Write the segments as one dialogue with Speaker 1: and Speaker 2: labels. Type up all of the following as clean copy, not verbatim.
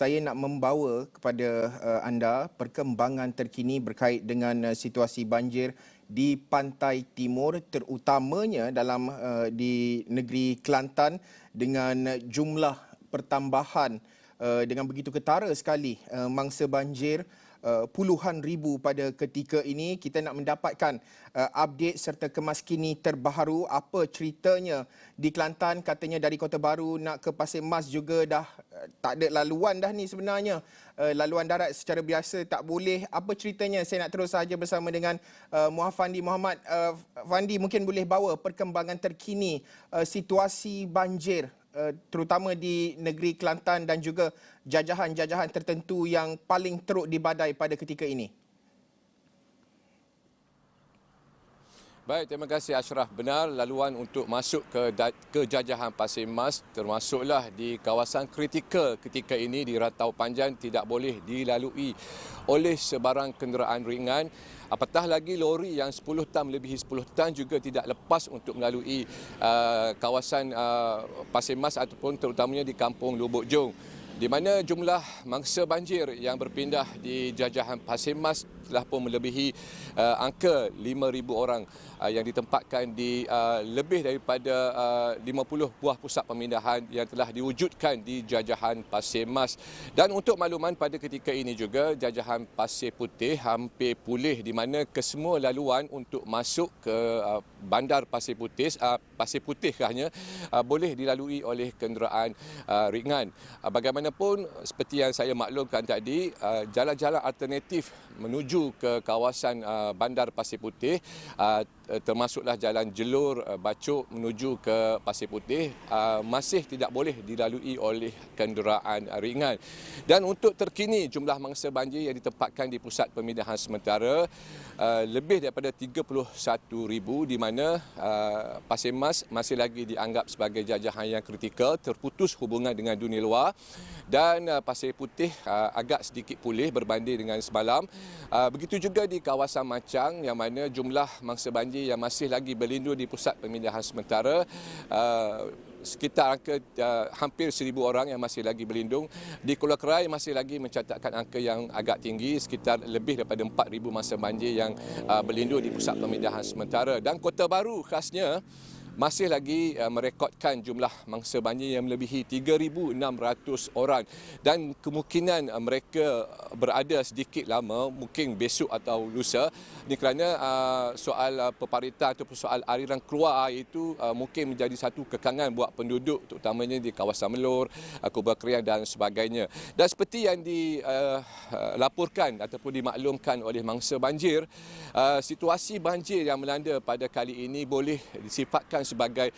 Speaker 1: saya nak membawa kepada anda perkembangan terkini berkait dengan situasi banjir di pantai timur, terutamanya di negeri Kelantan dengan jumlah pertambahan dengan begitu ketara sekali mangsa banjir puluhan ribu pada ketika ini. Kita nak mendapatkan update serta kemaskini terbaharu apa ceritanya di Kelantan. Katanya dari Kota Baru nak ke Pasir Mas juga dah tak ada laluan dah ni sebenarnya. Laluan darat secara biasa tak boleh. Apa ceritanya? Saya nak terus saja bersama dengan Fandi Muhammad. Fandi, mungkin boleh bawa perkembangan terkini situasi banjir terutama di negeri Kelantan dan juga jajahan-jajahan tertentu yang paling teruk dibadai pada ketika ini.
Speaker 2: Baik, terima kasih Ashraf. Benar, laluan untuk masuk ke jajahan Pasir Mas termasuklah di kawasan kritikal ketika ini di Ratau Panjang tidak boleh dilalui oleh sebarang kenderaan ringan. Apatah lagi lori yang 10 tan melebihi 10 tan juga tidak lepas untuk melalui kawasan Pasir Mas ataupun terutamanya di Kampung Lubuk Jong, di mana jumlah mangsa banjir yang berpindah di jajahan Pasir Mas telah pun melebihi angka 5,000 orang yang ditempatkan di lebih daripada 50 buah pusat pemindahan yang telah diwujudkan di jajahan Pasir Mas. Dan untuk makluman pada ketika ini juga jajahan Pasir Putih hampir pulih, di mana kesemua laluan untuk masuk ke bandar Pasir Putih hanya boleh dilalui oleh kenderaan ringan. Bagaimanapun seperti yang saya maklumkan tadi, jalan-jalan alternatif menuju ke kawasan bandar Pasir Putih termasuklah jalan Jelur Bacok menuju ke Pasir Putih masih tidak boleh dilalui oleh kenderaan ringan. Dan untuk terkini jumlah mangsa banjir yang ditempatkan di pusat pemindahan sementara lebih daripada 31,000, di mana Pasir Mas masih lagi dianggap sebagai jajahan yang kritikal, terputus hubungan dengan dunia luar, dan Pasir Putih agak sedikit pulih berbanding dengan semalam. Begitu juga di kawasan Macang yang mana jumlah mangsa banjir yang masih lagi berlindung di pusat pemindahan sementara sekitar angka hampir 1,000 orang yang masih lagi berlindung. Di Kuala Kerai masih lagi mencatatkan angka yang agak tinggi, sekitar lebih daripada 4,000 mangsa banjir yang berlindung di pusat pemindahan sementara. Dan Kota Baru khasnya masih lagi merekodkan jumlah mangsa banjir yang melebihi 3,600 orang, dan kemungkinan mereka berada sedikit lama, mungkin besok atau lusa, ini kerana soal peparitan ataupun soal aliran keluar air itu mungkin menjadi satu kekangan buat penduduk, terutamanya di kawasan Melur, Kubah Kriang dan sebagainya. Dan seperti yang dilaporkan ataupun dimaklumkan oleh mangsa banjir, situasi banjir yang melanda pada kali ini boleh disifatkan sebagai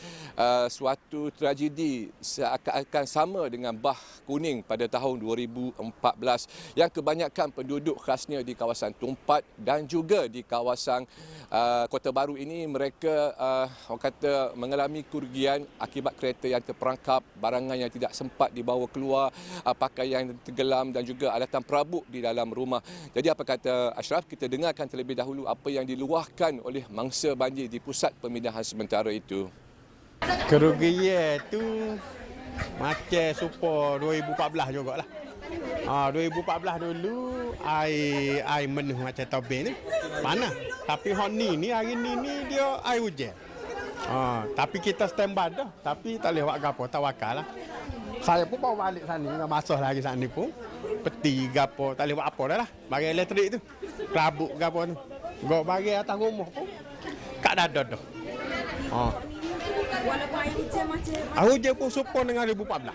Speaker 2: suatu tragedi seakan-akan sama dengan Bah Kuning pada tahun 2014 yang kebanyakan penduduk khasnya di kawasan Tumpat dan juga di kawasan Kota Baru ini mereka orang kata mengalami kerugian akibat kereta yang terperangkap, barangan yang tidak sempat dibawa keluar, pakaian yang tenggelam dan juga alatan perabot di dalam rumah. Jadi apa kata Ashraf, kita dengarkan terlebih dahulu apa yang diluahkan oleh mangsa banjir di pusat pemindahan sementara itu.
Speaker 3: Kerugian tu macam super 2014 jugalah. 2014 dulu air menuh macam tobing tu. Panas. Tapi hari ni dia air hujan. Tapi kita standby dah. Tapi tak boleh buat gapo, tawakal lah. Saya pun bawa balik sana, masuk lagi sana pun. Peti gapo, tak boleh buat apa dah lah. Bagi elektrik tu. Kelabuk gapo tu. Gok bagi atas rumah pun. Kak dada dah.
Speaker 4: Walaupun air hujan macam
Speaker 3: hujan pun supon dengan 2014.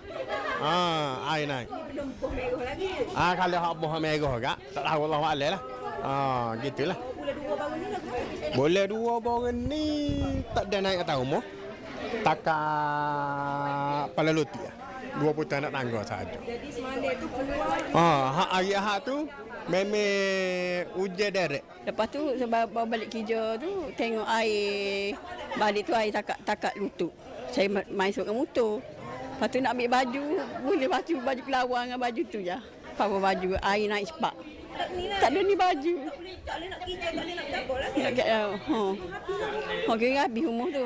Speaker 3: Air naik.
Speaker 4: Dempuh merah lagi.
Speaker 3: Kalau hak buah merah kak, tak tahu Allah Alam lah. Gitulah. Boleh dua baru ni tak ada naik atas rumah. Takat Pala Loti lah. 2 putang nak tangga saja.
Speaker 4: Jadi semalam tu keluar.
Speaker 3: Hari Ahad tu memang hujan derek.
Speaker 5: Lepas tu sebab bawa balik kerja tu tengok air balik tu air takat lutut. Saya masuk ke motor. Lepas tu nak ambil baju, boleh baju kelawar dengan baju tu je. Pakai baju air naik cepat. Tak ada ni baju.
Speaker 4: Tak boleh nak kerja, tak boleh nak berapa lagi.
Speaker 5: Kira habis rumah tu.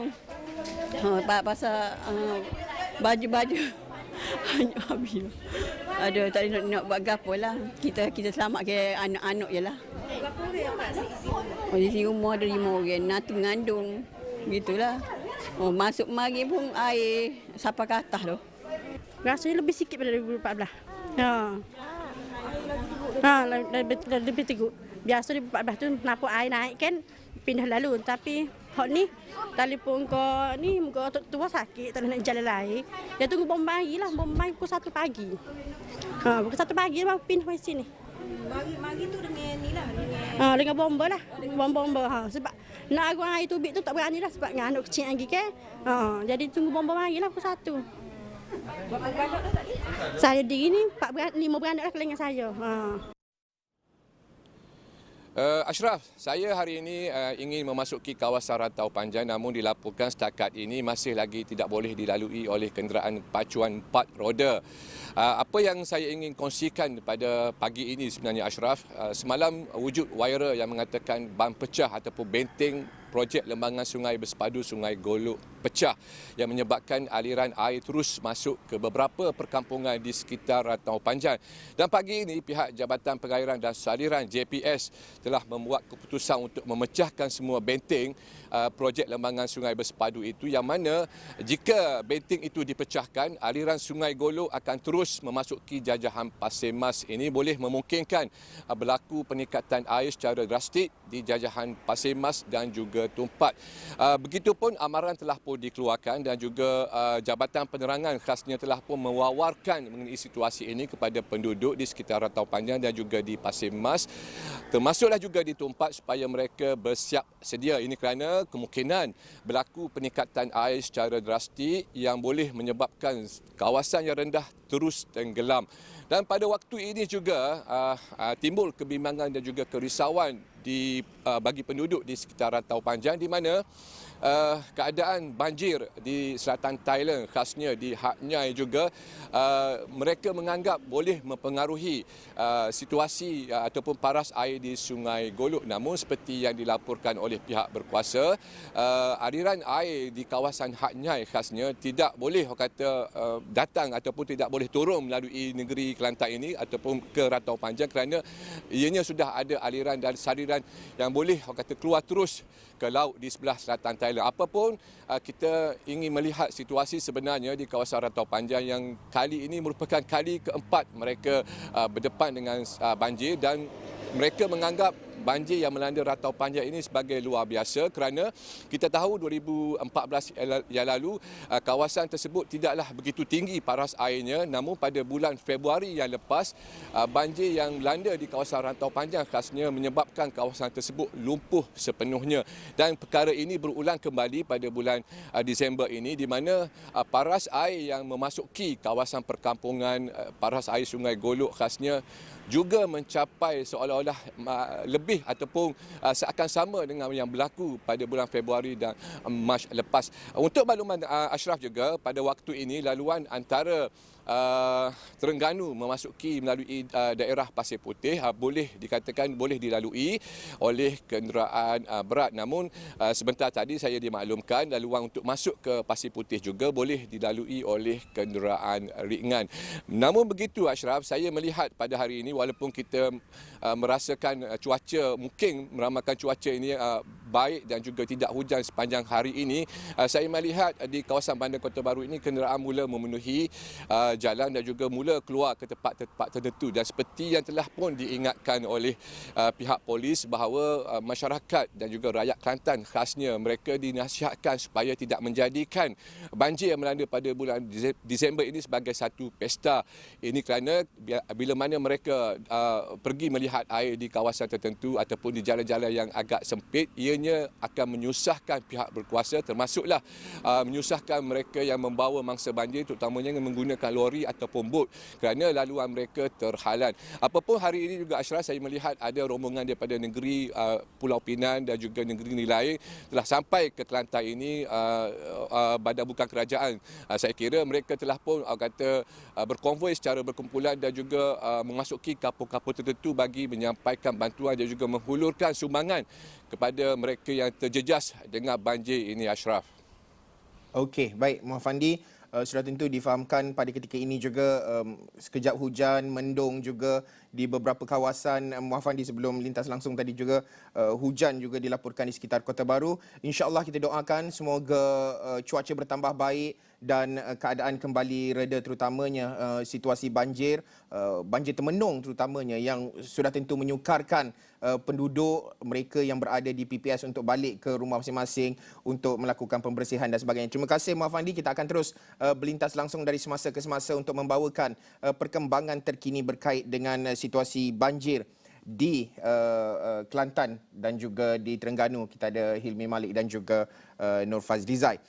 Speaker 5: Pasal baju-baju hanya habis. Ada tak ada nak buat gapo lah. Kita selamat ke anak-anak je lah.
Speaker 4: Berapa orang yang kat isi rumah?
Speaker 5: Oh, di sini rumah ada 5 orang, natu mengandung. Gitulah. Oh, masuk mari pun air sampai ke atas tu.
Speaker 6: Rasanya lebih sikit pada 2014. Lebih teruk. Biasa 2014 tu nampak air naik kan pindah lalu, tapi hok ni telefon ke ni muka tua sakit tak nak jalan lain. Dia tunggu bombai lah, bombai pukul 1 pagi. Pukul 1 pagi baru pindah ke sini.
Speaker 4: Mari tu dengan ni lah, dengan
Speaker 6: Dengan bomba lah. Bomba. Sebab nak agu air tubik tu tak berani lah sebab dengan anak kecil lagi kan. Jadi tunggu bomba mari lah pukul 1.
Speaker 4: berapa beranak dah tadi?
Speaker 6: Saya diri ni 5 beranak lah dengan saya.
Speaker 2: Ashraf, saya hari ini ingin memasuki kawasan Rantau Panjang, namun dilaporkan setakat ini masih lagi tidak boleh dilalui oleh kenderaan pacuan 4 roda. Apa yang saya ingin kongsikan pada pagi ini sebenarnya Ashraf, semalam wujud viral yang mengatakan ban pecah ataupun benteng projek lembangan sungai bersepadu Sungai Golok pecah yang menyebabkan aliran air terus masuk ke beberapa perkampungan di sekitar Rantau Panjang. Dan pagi ini pihak Jabatan Pengairan dan Saliran JPS telah membuat keputusan untuk memecahkan semua benteng projek lembangan sungai bersepadu itu, yang mana jika benteng itu dipecahkan, aliran Sungai Golok akan terus memasuki jajahan Pasir Mas. Ini boleh memungkinkan berlaku peningkatan air secara drastik di jajahan Pasir Mas dan juga Tumpat. Begitupun amaran telah pun dikeluarkan dan juga Jabatan Penerangan khasnya telah pun mewawarkan mengenai situasi ini kepada penduduk di sekitar Rantau Panjang dan juga di Pasir Mas, termasuklah juga di Tumpat, supaya mereka bersiap sedia. Ini kerana kemungkinan berlaku peningkatan air secara drastik yang boleh menyebabkan kawasan yang rendah terus tenggelam. Dan pada waktu ini juga timbul kebimbangan dan juga kerisauan bagi penduduk di sekitar Rantau Panjang, di mana keadaan banjir di selatan Thailand, khasnya di Hat Yai juga, mereka menganggap boleh mempengaruhi situasi ataupun paras air di Sungai Golok. Namun seperti yang dilaporkan oleh pihak berkuasa, aliran air di kawasan Hat Yai khasnya tidak boleh datang ataupun tidak boleh turun melalui negeri Kelantan ini ataupun ke Rantau Panjang, kerana ianya sudah ada aliran dan saliran yang boleh keluar terus ke laut di sebelah selatan Thailand. Apapun, kita ingin melihat situasi sebenarnya di kawasan Rantau Panjang yang kali ini merupakan kali keempat mereka berdepan dengan banjir, dan mereka menganggap banjir yang melanda Rantau Panjang ini sebagai luar biasa, kerana kita tahu 2014 yang lalu kawasan tersebut tidaklah begitu tinggi paras airnya, namun pada bulan Februari yang lepas banjir yang melanda di kawasan Rantau Panjang khasnya menyebabkan kawasan tersebut lumpuh sepenuhnya. Dan perkara ini berulang kembali pada bulan Disember ini, di mana paras air yang memasuki kawasan perkampungan paras air Sungai Golok khasnya juga mencapai seolah-olah lebih ataupun seakan sama dengan yang berlaku pada bulan Februari dan Mac lepas. Untuk makluman Ashraf juga, pada waktu ini laluan antara Terengganu memasuki melalui daerah Pasir Putih boleh dikatakan boleh dilalui oleh kenderaan berat. Namun sebentar tadi saya dimaklumkan laluan untuk masuk ke Pasir Putih juga boleh dilalui oleh kenderaan ringan. Namun begitu Ashraf, saya melihat pada hari ini walaupun kita merasakan cuaca, mungkin meramalkan cuaca ini baik dan juga tidak hujan sepanjang hari ini, saya melihat di kawasan Bandar Kota Baru ini kenderaan mula memenuhi jalan dan juga mula keluar ke tempat-tempat tertentu. Dan seperti yang telah pun diingatkan oleh pihak polis bahawa masyarakat dan juga rakyat Kelantan khasnya mereka dinasihatkan supaya tidak menjadikan banjir yang melanda pada bulan Disember ini sebagai satu pesta. Ini kerana bila mana mereka pergi melihat air di kawasan tertentu ataupun di jalan-jalan yang agak sempit, ianya akan menyusahkan pihak berkuasa, termasuklah menyusahkan mereka yang membawa mangsa banjir, terutamanya yang menggunakan lori ataupun bot, kerana laluan mereka terhalang. Apapun hari ini juga Ashraf, saya melihat ada rombongan daripada negeri Pulau Pinang dan juga negeri lain telah sampai ke Kelantan ini, badan bukan kerajaan. Saya kira mereka telah pun berkonvoi secara berkumpulan dan juga memasuki kampung-kampung tertentu bagi menyampaikan bantuan dan juga menghulurkan sumbangan kepada mereka yang terjejas dengan banjir ini Ashraf.
Speaker 1: Okey, baik Muhammad Fandi. sudah tentu difahamkan pada ketika ini juga sekejap hujan, mendung juga di beberapa kawasan. Muhammad Fandi sebelum lintas langsung tadi juga hujan juga dilaporkan di sekitar Kota Baru. InsyaAllah kita doakan semoga cuaca bertambah baik dan keadaan kembali reda, terutamanya situasi banjir termenung terutamanya yang sudah tentu menyukarkan penduduk mereka yang berada di PPS untuk balik ke rumah masing-masing untuk melakukan pembersihan dan sebagainya. Terima kasih Muhammad Fandi. Kita akan terus berlintas langsung dari semasa ke semasa untuk membawakan perkembangan terkini berkait dengan situasi banjir di Kelantan dan juga di Terengganu. Kita ada Hilmi Malik dan juga Nur Fazlizai.